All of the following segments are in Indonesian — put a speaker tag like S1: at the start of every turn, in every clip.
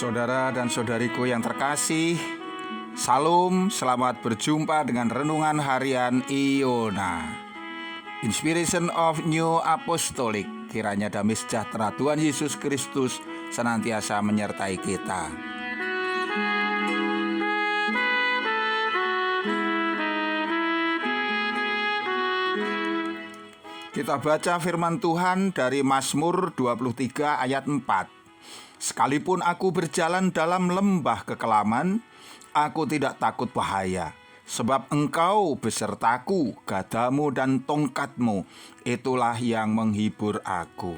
S1: Saudara dan saudariku yang terkasih, Salam, selamat berjumpa dengan Renungan Harian Iona. Inspiration of New Apostolic. Kiranya damai sejahtera Tuhan Yesus Kristus senantiasa menyertai kita. Kita baca firman Tuhan dari Mazmur 23 ayat 4. Sekalipun aku berjalan dalam lembah kekelaman, aku tidak takut bahaya, sebab Engkau besertaku, gadamu dan tongkatmu, itulah yang menghibur aku.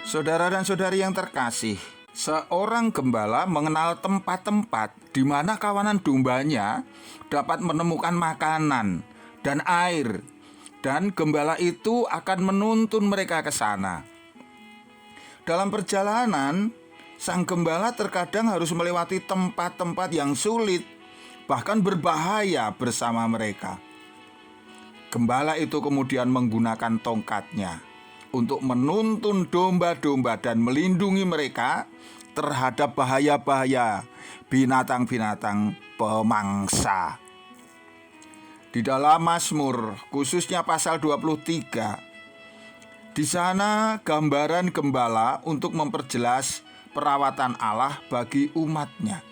S1: Saudara dan saudari yang terkasih, seorang gembala mengenal tempat-tempat di mana kawanan dombanya dapat menemukan makanan dan air, dan gembala itu akan menuntun mereka ke sana. Dalam perjalanan, sang gembala terkadang harus melewati tempat-tempat yang sulit, bahkan berbahaya bersama mereka. Gembala itu kemudian menggunakan tongkatnya untuk menuntun domba-domba dan melindungi mereka terhadap bahaya-bahaya binatang-binatang pemangsa. Di dalam Mazmur, khususnya pasal 23, di sana gambaran gembala untuk memperjelas perawatan Allah bagi umatnya.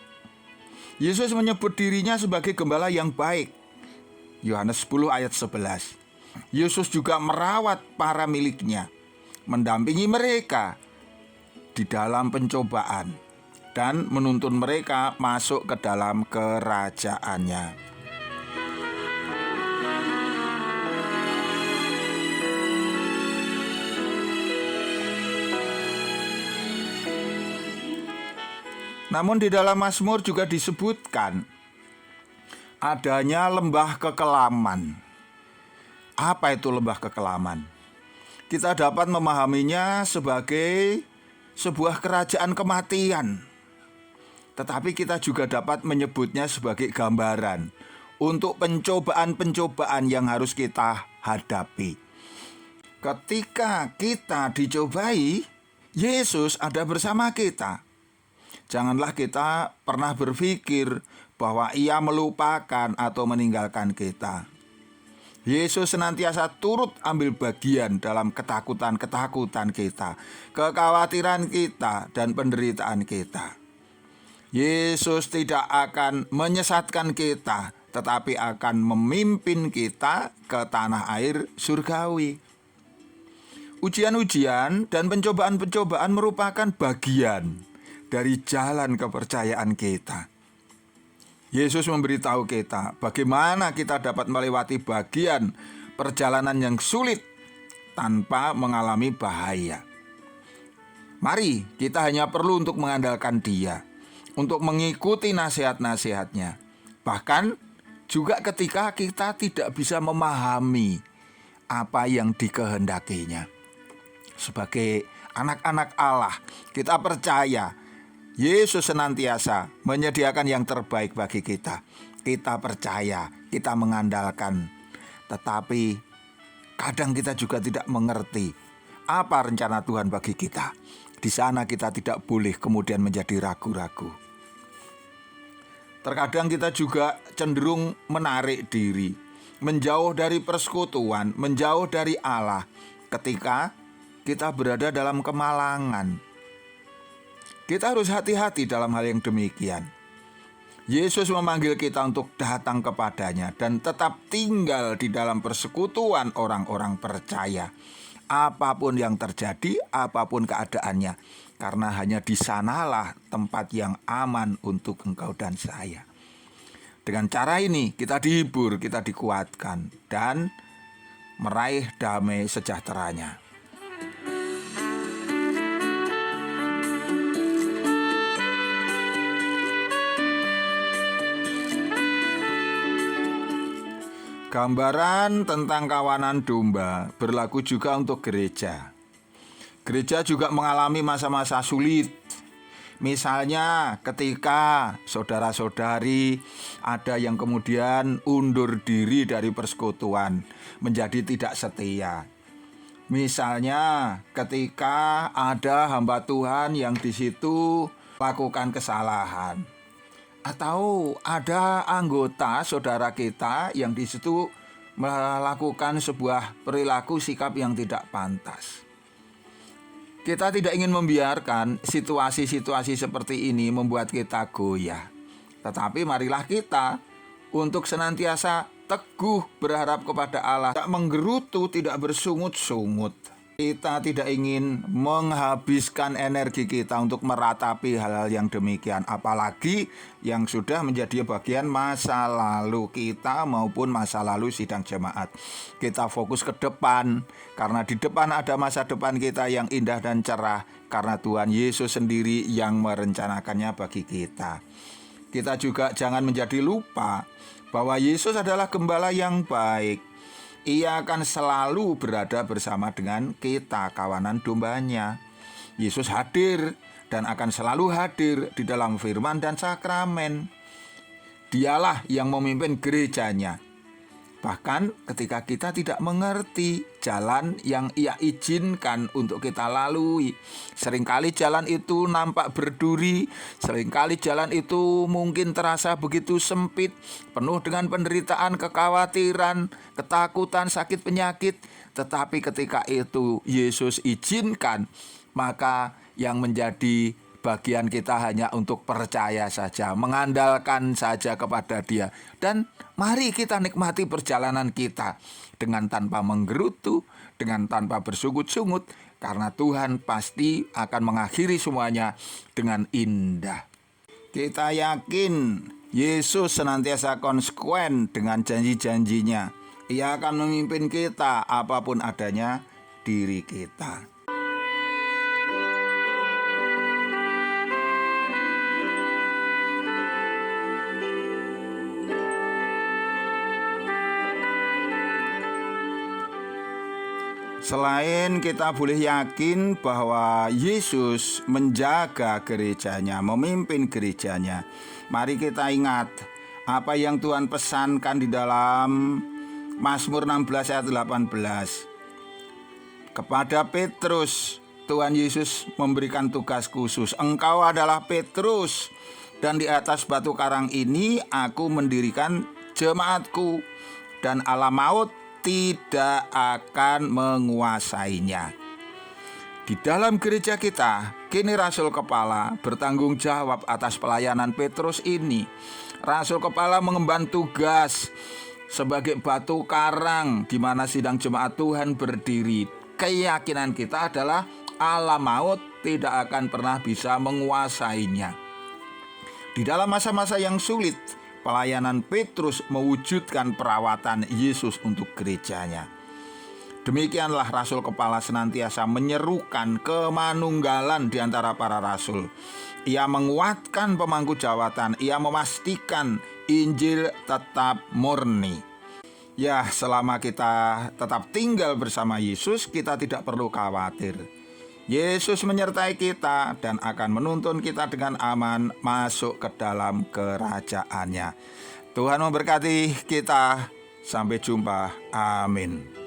S1: Yesus menyebut dirinya sebagai gembala yang baik. Yohanes 10 ayat 11. Yesus juga merawat para miliknya, mendampingi mereka di dalam pencobaan, dan menuntun mereka masuk ke dalam kerajaannya. Namun di dalam Mazmur juga disebutkan adanya lembah kekelaman. Apa itu lembah kekelaman? Kita dapat memahaminya sebagai sebuah kerajaan kematian. Tetapi kita juga dapat menyebutnya sebagai gambaran untuk pencobaan-pencobaan yang harus kita hadapi. Ketika kita dicobai, Yesus ada bersama kita. Janganlah kita pernah berpikir bahwa Ia melupakan atau meninggalkan kita. Yesus senantiasa turut ambil bagian dalam ketakutan-ketakutan kita, kekhawatiran kita, dan penderitaan kita. Yesus tidak akan menyesatkan kita, tetapi akan memimpin kita ke tanah air surgawi. Ujian-ujian dan pencobaan-pencobaan merupakan bagian dari jalan kepercayaan kita. Yesus memberitahu kita bagaimana kita dapat melewati bagian perjalanan yang sulit tanpa mengalami bahaya. Mari kita hanya perlu untuk mengandalkan Dia, untuk mengikuti nasihat-nasihatnya. Bahkan juga ketika kita tidak bisa memahami apa yang dikehendakinya. Sebagai anak-anak Allah, kita percaya Yesus senantiasa menyediakan yang terbaik bagi kita. Kita percaya, kita mengandalkan. Tetapi kadang kita juga tidak mengerti apa rencana Tuhan bagi kita. Di sana kita tidak boleh kemudian menjadi ragu-ragu. Terkadang kita juga cenderung menarik diri, menjauh dari persekutuan, menjauh dari Allah ketika kita berada dalam kemalangan. Kita harus hati-hati dalam hal yang demikian. Yesus memanggil kita untuk datang kepadanya dan tetap tinggal di dalam persekutuan orang-orang percaya. Apapun yang terjadi, apapun keadaannya. Karena hanya di sanalah tempat yang aman untuk engkau dan saya. Dengan cara ini kita dihibur, kita dikuatkan, dan meraih damai sejahteranya. Gambaran tentang kawanan domba berlaku juga untuk gereja. Gereja juga mengalami masa-masa sulit. Misalnya ketika saudara-saudari ada yang kemudian undur diri dari persekutuan, menjadi tidak setia. Misalnya ketika ada hamba Tuhan yang di situ lakukan kesalahan. Atau ada anggota saudara kita yang di situ melakukan sebuah perilaku sikap yang tidak pantas. Kita tidak ingin membiarkan situasi-situasi seperti ini membuat kita goyah. Tetapi marilah kita untuk senantiasa teguh berharap kepada Allah, tidak menggerutu, tidak bersungut-sungut. Kita tidak ingin menghabiskan energi kita untuk meratapi hal-hal yang demikian, apalagi yang sudah menjadi bagian masa lalu kita maupun masa lalu sidang jemaat. Kita fokus ke depan, karena di depan ada masa depan kita yang indah dan cerah, karena Tuhan Yesus sendiri yang merencanakannya bagi kita. Kita juga jangan menjadi lupa bahwa Yesus adalah gembala yang baik. Ia akan selalu berada bersama dengan kita, kawanan dombanya. Yesus hadir dan akan selalu hadir di dalam firman dan sakramen. Dialah yang memimpin gerejanya. Bahkan ketika kita tidak mengerti jalan yang Ia izinkan untuk kita lalui. Seringkali jalan itu nampak berduri, seringkali jalan itu mungkin terasa begitu sempit, penuh dengan penderitaan, kekhawatiran, ketakutan, sakit penyakit. Tetapi ketika itu Yesus izinkan, maka yang menjadi bagian kita hanya untuk percaya saja, mengandalkan saja kepada Dia. Dan mari kita nikmati perjalanan kita dengan tanpa menggerutu, dengan tanpa bersungut-sungut, karena Tuhan pasti akan mengakhiri semuanya dengan indah. Kita yakin Yesus senantiasa konsekuen dengan janji-janjinya. Ia akan memimpin kita apapun adanya diri kita. Selain kita boleh yakin bahwa Yesus menjaga gerejanya, memimpin gerejanya, mari kita ingat apa yang Tuhan pesankan di dalam Mazmur 16 ayat 18. Kepada Petrus, Tuhan Yesus memberikan tugas khusus. Engkau adalah Petrus, dan di atas batu karang ini aku mendirikan jemaatku, dan alam maut tidak akan menguasainya. Di dalam gereja kita, kini Rasul Kepala bertanggung jawab atas pelayanan Petrus ini. Rasul Kepala mengemban tugas sebagai batu karang di mana sidang jemaat Tuhan berdiri. Keyakinan kita adalah alam maut tidak akan pernah bisa menguasainya. Di dalam masa-masa yang sulit, pelayanan Petrus mewujudkan perawatan Yesus untuk gerejanya. Demikianlah Rasul Kepala senantiasa menyerukan kemanunggalan di antara para rasul. Ia menguatkan pemangku jawatan, ia memastikan Injil tetap murni. Ya, selama kita tetap tinggal bersama Yesus, kita tidak perlu khawatir. Yesus menyertai kita dan akan menuntun kita dengan aman masuk ke dalam kerajaannya. Tuhan memberkati kita. Sampai jumpa. Amin.